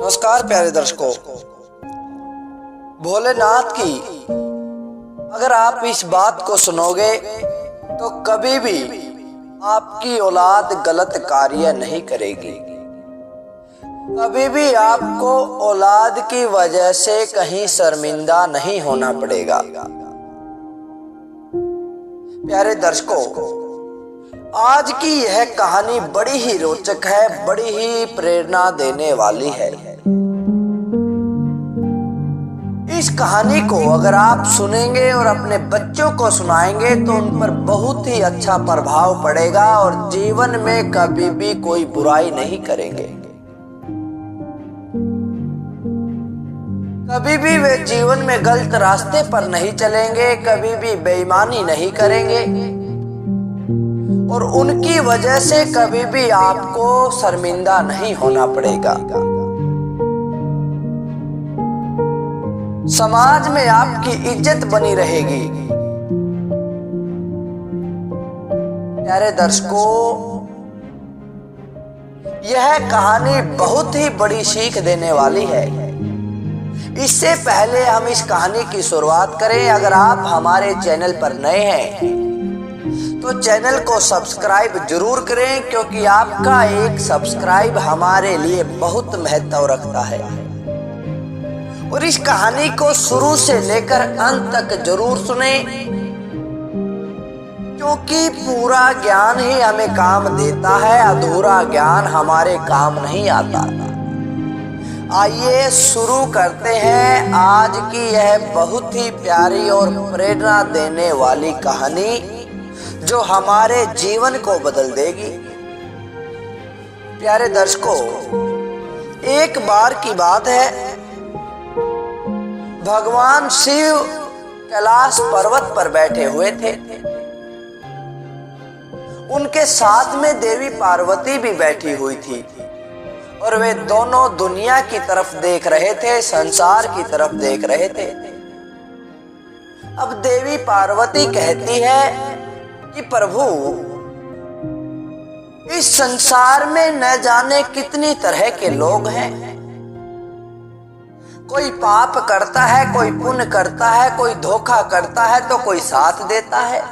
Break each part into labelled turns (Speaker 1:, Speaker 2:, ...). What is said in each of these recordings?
Speaker 1: नमस्कार प्यारे दर्शकों, भोलेनाथ की अगर आप इस बात को सुनोगे तो कभी भी आपकी औलाद गलत कार्य नहीं करेगी। कभी भी आपको औलाद की वजह से कहीं शर्मिंदा नहीं होना पड़ेगा। प्यारे दर्शकों, आज की यह कहानी बड़ी ही रोचक है, बड़ी ही प्रेरणा देने वाली है। इस कहानी को अगर आप सुनेंगे और अपने बच्चों को सुनाएंगे तो उन पर बहुत ही अच्छा प्रभाव पड़ेगा और जीवन में कभी भी कोई बुराई नहीं करेंगे। कभी भी वे जीवन में गलत रास्ते पर नहीं चलेंगे, कभी भी बेईमानी नहीं करेंगे और उनकी वजह से कभी भी आपको शर्मिंदा नहीं होना पड़ेगा। समाज में आपकी इज्जत बनी रहेगी। प्यारे दर्शकों, यह कहानी बहुत ही बड़ी सीख देने वाली है। इससे पहले हम इस कहानी की शुरुआत करें, अगर आप हमारे चैनल पर नए हैं तो चैनल को सब्सक्राइब जरूर करें, क्योंकि आपका एक सब्सक्राइब हमारे लिए बहुत महत्व रखता है। और इस कहानी को शुरू से लेकर अंत तक जरूर सुने, क्योंकि पूरा ज्ञान ही हमें काम देता है, अधूरा ज्ञान हमारे काम नहीं आता। आइए शुरू करते हैं आज की यह बहुत ही प्यारी और प्रेरणा देने वाली कहानी, जो हमारे जीवन को बदल देगी। प्यारे दर्शकों, एक बार की बात है, भगवान शिव कैलाश पर्वत पर बैठे हुए थे। उनके साथ में देवी पार्वती भी बैठी हुई थी और वे दोनों दुनिया की तरफ देख रहे थे, संसार की तरफ देख रहे थे। अब देवी पार्वती कहती है कि प्रभु, इस संसार में न जाने कितनी तरह के लोग हैं। कोई पाप करता है, कोई पुण्य करता है, कोई धोखा करता है तो कोई साथ देता है।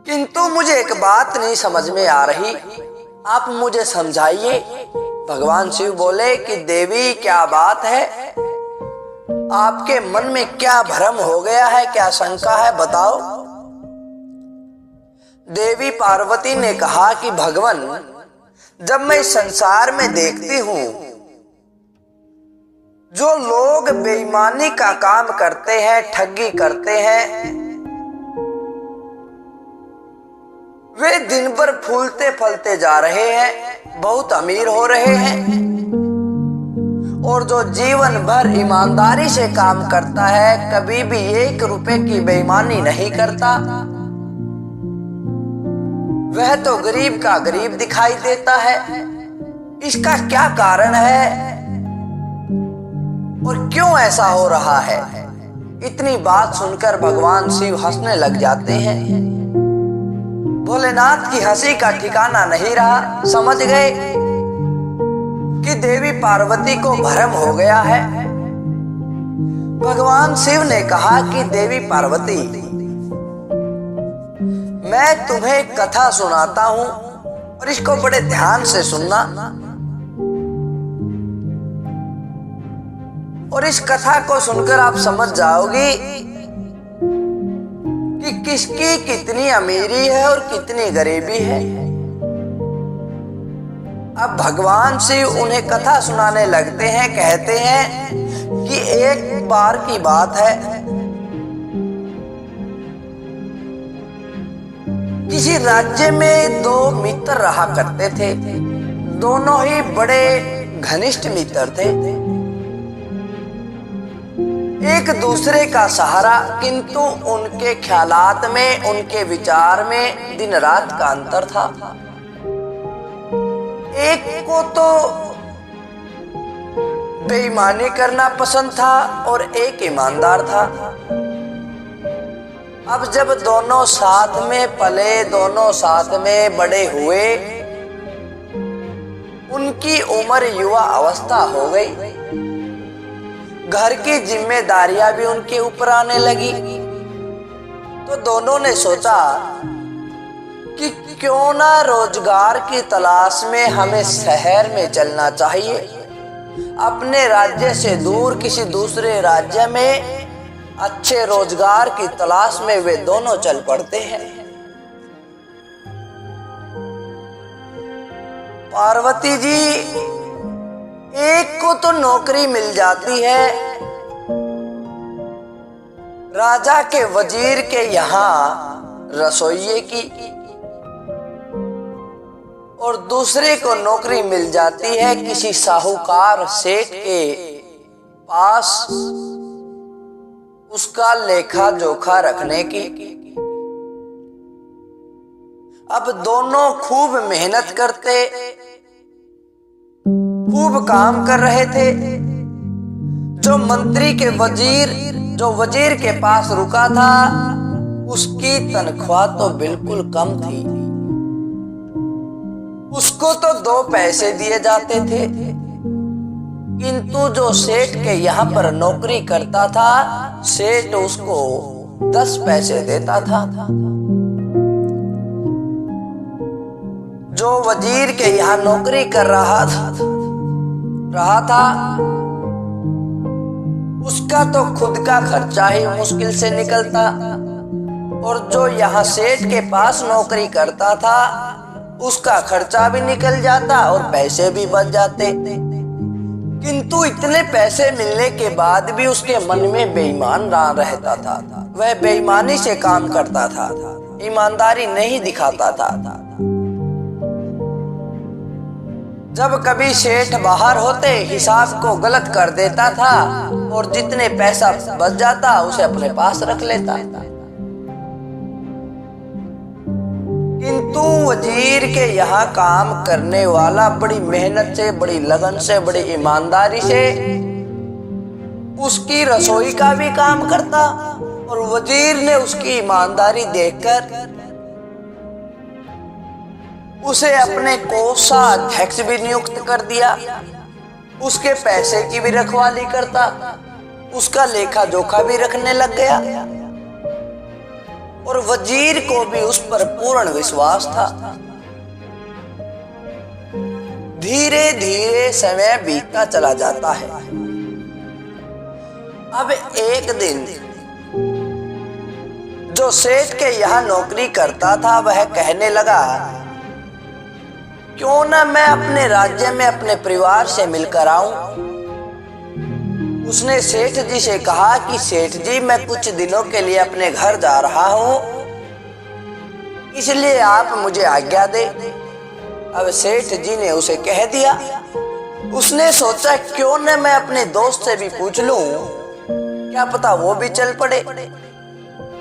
Speaker 1: किंतु मुझे एक बात नहीं समझ में आ रही, आप मुझे समझाइए। भगवान शिव बोले कि देवी, क्या बात है, आपके मन में क्या भ्रम हो गया है, क्या शंका है, बताओ। देवी पार्वती ने कहा कि भगवान, जब मैं संसार में देखती हूं जो लोग बेईमानी का काम करते हैं, ठगी करते हैं, वे दिन भर फूलते फलते जा रहे हैं, बहुत अमीर हो रहे हैं, और जो जीवन भर ईमानदारी से काम करता है, कभी भी 1 रुपए की बेईमानी नहीं करता, वह तो गरीब का गरीब दिखाई देता है। इसका क्या कारण है और क्यों ऐसा हो रहा है? इतनी बात सुनकर भगवान शिव हंसने लग जाते हैं। भोलेनाथ की हंसी का ठिकाना नहीं रहा, समझ गए कि देवी पार्वती को भ्रम हो गया है। भगवान शिव ने कहा कि देवी पार्वती, मैं तुम्हें कथा सुनाता हूं और इसको बड़े ध्यान से सुनना, और इस कथा को सुनकर आप समझ जाओगी कि किसकी कितनी अमीरी है और कितनी गरीबी है। अब भगवान शिव उन्हें कथा सुनाने लगते हैं। कहते हैं कि एक बार की बात है, किसी राज्य में 2 मित्र रहा करते थे। दोनों ही बड़े घनिष्ठ मित्र थे, एक दूसरे का सहारा, किंतु उनके ख्यालात में, उनके विचार में दिन रात का अंतर था। एक को तो बेईमानी करना पसंद था और एक ईमानदार था। अब जब दोनों साथ में पले, दोनों साथ में बड़े हुए, उनकी उम्र युवा अवस्था हो गई। घर की जिम्मेदारियां भी उनके ऊपर आने लगी। तो दोनों ने सोचा कि क्यों ना रोजगार की तलाश में हमें शहर में चलना चाहिए। अपने राज्य से दूर किसी दूसरे राज्य में अच्छे रोजगार की तलाश में वे दोनों चल पड़ते हैं। पार्वती जी, एक को तो नौकरी मिल जाती है राजा के वजीर के यहाँ रसोइये की, और दूसरे को नौकरी मिल जाती है किसी साहूकार सेठ के पास उसका लेखा जोखा रखने की। अब दोनों खूब मेहनत करते, खूब काम कर रहे थे। जो मंत्री के वजीर के पास रुका था, उसकी तनख्वाह तो बिल्कुल कम थी। उसको तो 2 पैसे दिए जाते थे, किंतु जो सेठ के यहाँ पर नौकरी करता था, सेठ उसको 10 पैसे देता था। जो वजीर के यहाँ नौकरी कर रहा था उसका तो खुद का खर्चा ही मुश्किल से निकलता, और जो यहाँ सेठ के पास नौकरी करता था उसका खर्चा भी निकल जाता और पैसे भी बच जाते। किंतु इतने पैसे मिलने के बाद भी उसके मन में बेईमान रहता था। वह बेईमानी से काम करता था, ईमानदारी नहीं दिखाता था। जब कभी सेठ बाहर होते हिसाब को गलत कर देता था और जितने पैसा बच जाता उसे अपने पास रख लेता। किंतु वजीर के यहाँ काम करने वाला बड़ी मेहनत से, बड़ी लगन से, बड़ी ईमानदारी से उसकी रसोई का भी काम करता, और वजीर ने उसकी ईमानदारी देखकर उसे अपने कोषाध्यक्ष भी नियुक्त कर दिया। उसके पैसे की भी रखवाली करता, उसका लेखा जोखा भी रखने लग गया, और वजीर को भी उस पर पूर्ण विश्वास था। धीरे धीरे समय बीतता चला जाता है। अब एक दिन जो सेठ के यहाँ नौकरी करता था वह कहने लगा, क्यों ना मैं अपने राज्य में अपने परिवार से मिलकर आऊं। उसने सेठ जी से कहा कि सेठ जी, मैं कुछ दिनों के लिए अपने घर जा रहा हूं, इसलिए आप मुझे आज्ञा दे। अब सेठ जी ने उसे कह दिया। उसने सोचा क्यों न मैं अपने दोस्त से भी पूछ लूं, क्या पता वो भी चल पड़े।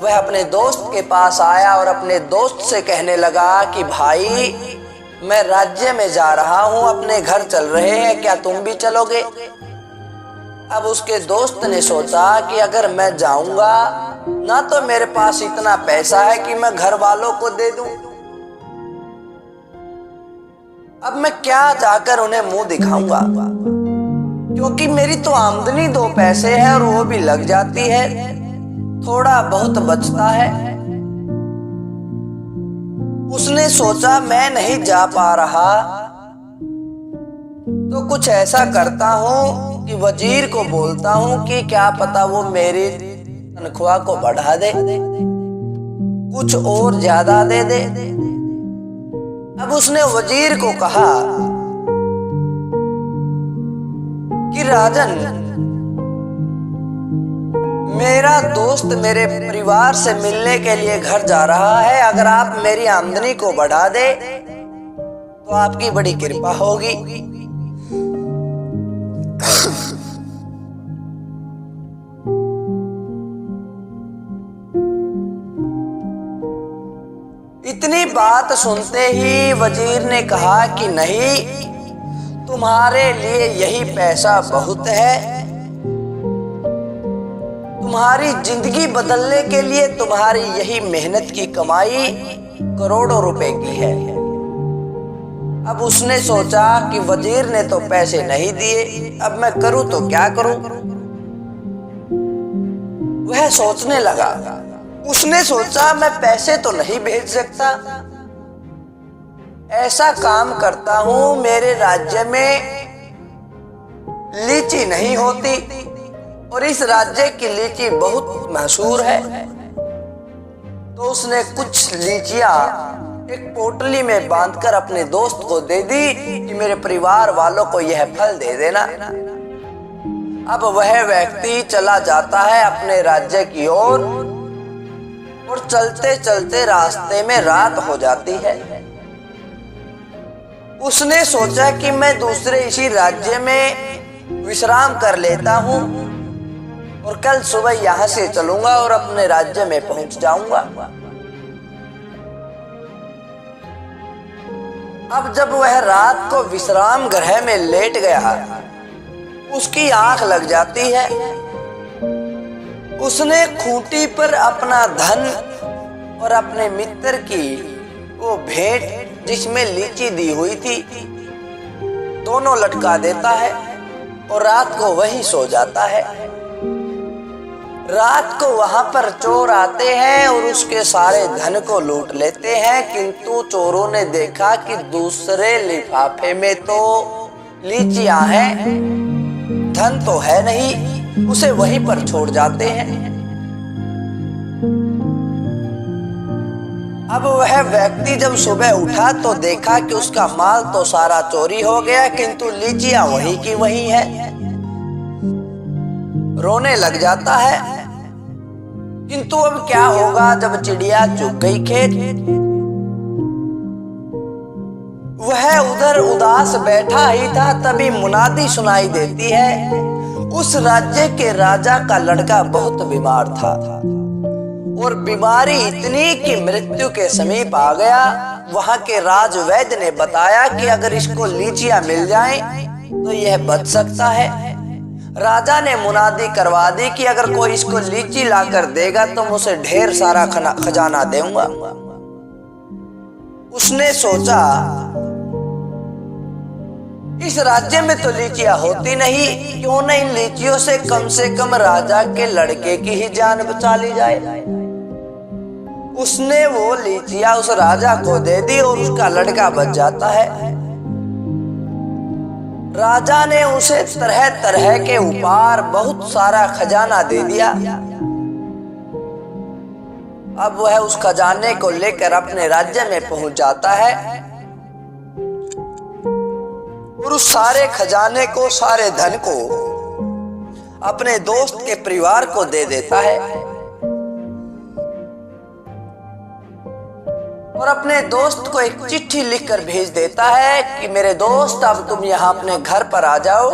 Speaker 1: वह अपने दोस्त के पास आया और अपने दोस्त से कहने लगा कि भाई, मैं राज्य में जा रहा हूं, अपने घर चल रहे हैं, क्या तुम भी चलोगे? अब उसके दोस्त ने सोचा कि अगर मैं जाऊंगा ना तो मेरे पास इतना पैसा है कि मैं घर वालों को दे दूं, अब मैं क्या जाकर उन्हें मुंह दिखाऊंगा, क्योंकि मेरी तो आमदनी 2 पैसे है और वो भी लग जाती है, थोड़ा बहुत बचता है। उसने सोचा मैं नहीं जा पा रहा तो कुछ ऐसा करता हूं कि वजीर को बोलता हूं कि क्या पता वो मेरी तनख्वाह को बढ़ा दे, कुछ और ज्यादा दे दे। अब उसने वजीर को कहा कि राजन, मेरा दोस्त मेरे परिवार से मिलने के लिए घर जा रहा है, अगर आप मेरी आमदनी को बढ़ा दे तो आपकी बड़ी कृपा होगी। इतनी बात सुनते ही वजीर ने कहा कि नहीं, तुम्हारे लिए यही पैसा बहुत है, तुम्हारी जिंदगी बदलने के लिए तुम्हारी यही मेहनत की कमाई करोड़ों रुपए की है। अब उसने सोचा कि वजीर ने तो पैसे नहीं दिए, अब मैं करूं तो क्या करूं। वह सोचने लगा। उसने सोचा मैं पैसे तो नहीं भेज सकता, ऐसा काम करता हूं, मेरे राज्य में लीची नहीं होती और इस राज्य की लीची बहुत मशहूर है। तो उसने कुछ लीचियां एक पोटली में बांधकर अपने दोस्त को दे दी कि मेरे परिवार वालों को यह फल दे देना। अब वह व्यक्ति चला जाता है अपने राज्य की ओर और चलते चलते रास्ते में रात हो जाती है। उसने सोचा कि मैं दूसरे इसी राज्य में विश्राम कर लेता हूं और कल सुबह यहां से चलूंगा और अपने राज्य में पहुंच जाऊंगा। अब जब वह रात को विश्राम गृह में लेट गया, उसकी आंख लग जाती है। उसने खूंटी पर अपना धन और अपने मित्र की वो भेंट जिसमें लीची दी हुई थी दोनों लटका देता है और रात को वहीं सो जाता है। रात को वहां पर चोर आते हैं और उसके सारे धन को लूट लेते हैं, किंतु चोरों ने देखा कि दूसरे लिफाफे में तो लीचियां हैं, धन तो है नहीं, उसे वहीं पर छोड़ जाते हैं। अब वह व्यक्ति जब सुबह उठा तो देखा कि उसका माल तो सारा चोरी हो गया, किंतु लीचियां वहीं की वहीं है। रोने लग जाता है, किंतु अब क्या होगा जब चिड़िया चुग गई खेत। वह उधर उदास बैठा ही था, तभी मुनादी सुनाई देती है। उस राज्य के राजा का लड़का बहुत बीमार था और बीमारी इतनी कि मृत्यु के समीप आ गया। वहां के राजवैद्य ने बताया कि अगर इसको लीचियां मिल जाएं तो यह बच सकता है। राजा ने मुनादी करवा दी कि अगर कोई इसको लीची लाकर देगा तो मैं उसे ढेर सारा खजाना दूंगा। उसने सोचा इस राज्य में तो लीचियां होती नहीं, क्यों न इन लीचियों से कम राजा के लड़के की ही जान बचा ली जाए। उसने वो लीचियां उस राजा को दे दी और उसका लड़का बच जाता है। राजा ने उसे तरह तरह के उपहार, बहुत सारा खजाना दे दिया। अब वह उस खजाने को लेकर अपने राज्य में पहुंच जाता है और उस सारे खजाने को, सारे धन को अपने दोस्त के परिवार को दे देता है और अपने दोस्त को एक चिट्ठी लिखकर भेज देता है कि मेरे दोस्त, अब तुम यहाँ अपने घर पर आ जाओ,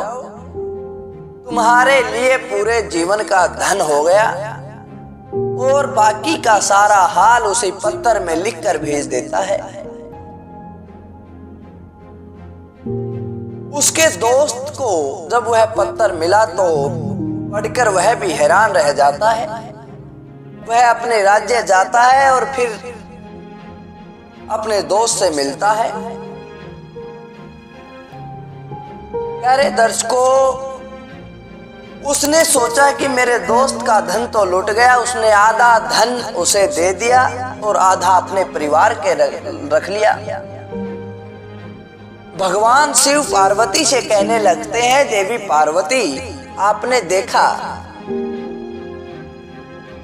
Speaker 1: तुम्हारे लिए पूरे जीवन का धन हो गया। और बाकी का सारा हाल उसे पत्थर में लिखकर भेज देता है। उसके दोस्त को जब वह पत्थर मिला तो पढ़कर वह भी हैरान रह जाता है। वह अपने राज्य जाता है और फिर अपने दोस्त से मिलता है। प्यारे दर्शकों, उसने सोचा कि मेरे दोस्त का धन तो लुट गया। उसने आधा धन उसे दे दिया और आधा अपने परिवार के रख लिया। भगवान शिव पार्वती से कहने लगते हैं, देवी पार्वती, आपने देखा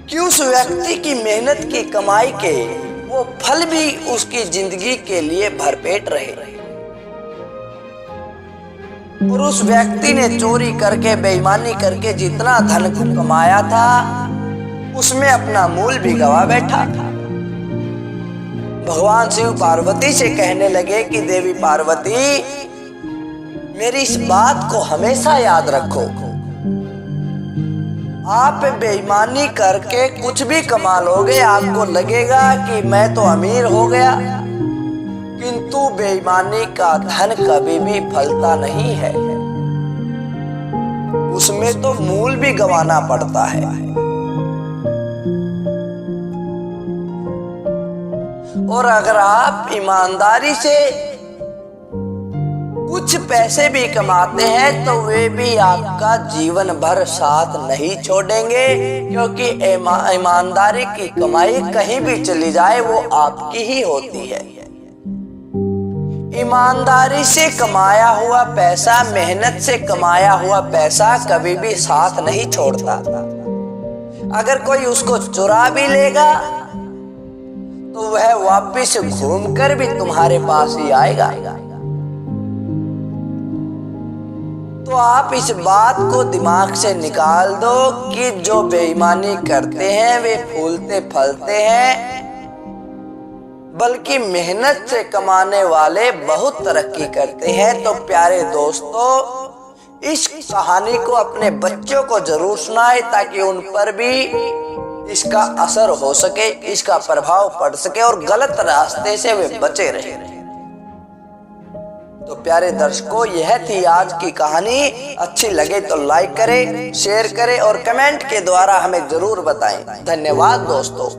Speaker 1: कि उस व्यक्ति की मेहनत की कमाई के वो फल भी उसकी जिंदगी के लिए भरपेट रहे और उस व्यक्ति ने चोरी करके, बेईमानी करके जितना धन कमाया था उसमें अपना मूल भी गवा बैठा। भगवान शिव पार्वती से कहने लगे कि देवी पार्वती, मेरी इस बात को हमेशा याद रखो। आप बेईमानी करके कुछ भी कमा लोगे, आपको लगेगा कि मैं तो अमीर हो गया, किंतु बेईमानी का धन कभी भी फलता नहीं है, उसमें तो मूल भी गंवाना पड़ता है। और अगर आप ईमानदारी से कुछ पैसे भी कमाते हैं तो वे भी आपका जीवन भर साथ नहीं छोड़ेंगे, क्योंकि ईमानदारी की कमाई कहीं भी चली जाए वो आपकी ही होती है। ईमानदारी से कमाया हुआ पैसा, मेहनत से कमाया हुआ पैसा कभी भी साथ नहीं छोड़ता। अगर कोई उसको चुरा भी लेगा तो वह वापस घूमकर भी तुम्हारे पास ही आएगा। तो आप इस बात को दिमाग से निकाल दो कि जो बेईमानी करते हैं वे फूलते फलते हैं, बल्कि मेहनत से कमाने वाले बहुत तरक्की करते हैं। तो प्यारे दोस्तों, इस कहानी को अपने बच्चों को जरूर सुनाएं ताकि उन पर भी इसका असर हो सके, इसका प्रभाव पड़ सके और गलत रास्ते से वे बचे रहे। तो प्यारे दर्शकों, यह थी आज की कहानी। अच्छी लगे तो लाइक करें, शेयर करें और कमेंट के द्वारा हमें जरूर बताएं। धन्यवाद दोस्तों।